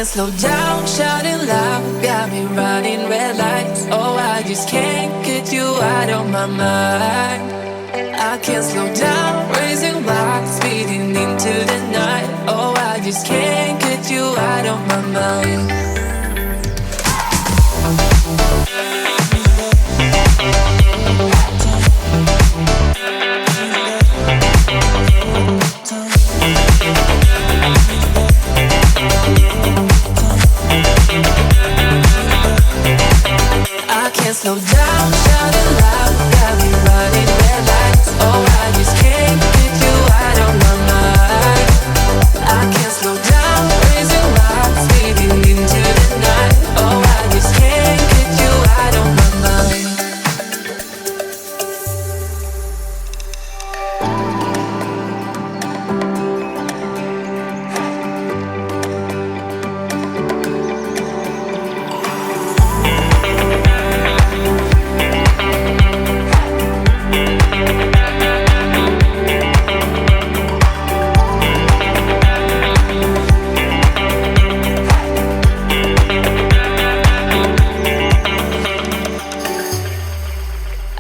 slow down, shouting loud, got me running red lights. Oh, I just can't get you out of my mind. I can't slow down, raising my speeding into the night. Oh, I just can't get you out of my mind. I can't slow down, shouting loud, got me running red lights. Oh, I just can't get you out of my mind. I can't slow down, raising my speeding into the night. Oh, I just can't get you out of my mind.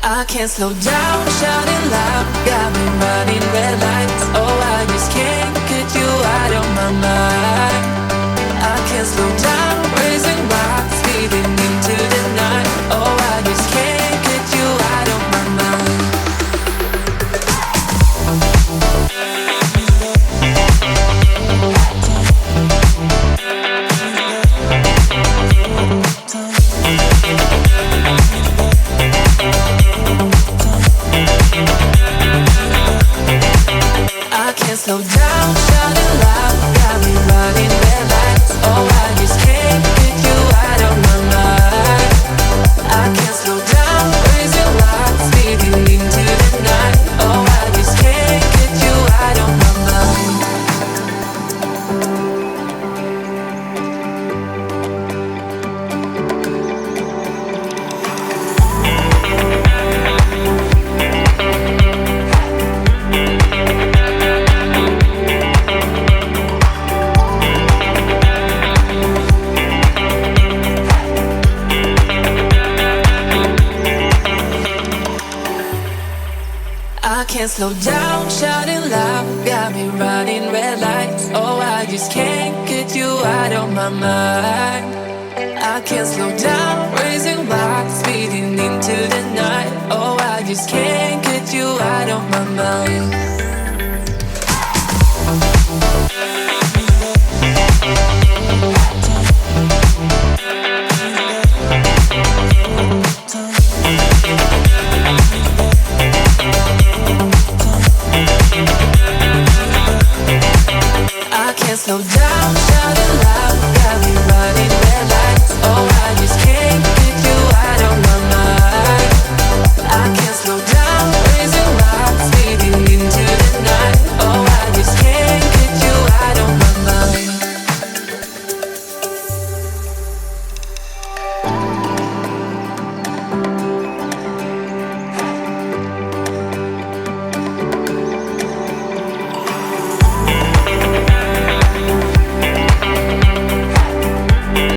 I can't slow down, shouting loud, got me running red lights. Oh, I just can't get you out of my mind. I can't slow down, raising my speeding into the night. Oh, I just can't get you out of my mind. I can't slow down, shouting loud, got me running red lights. Oh, I just can't get you out of my mind. I can't slow down, raising lights, speeding into the night. Oh, I just can't get you out of my mind. I can't slow down, shouting loud, got me running red lights. Oh, I just can't get you out of my mind. I can't slow down, raising my speeding into the night. Oh, I just can't get you out of my mind.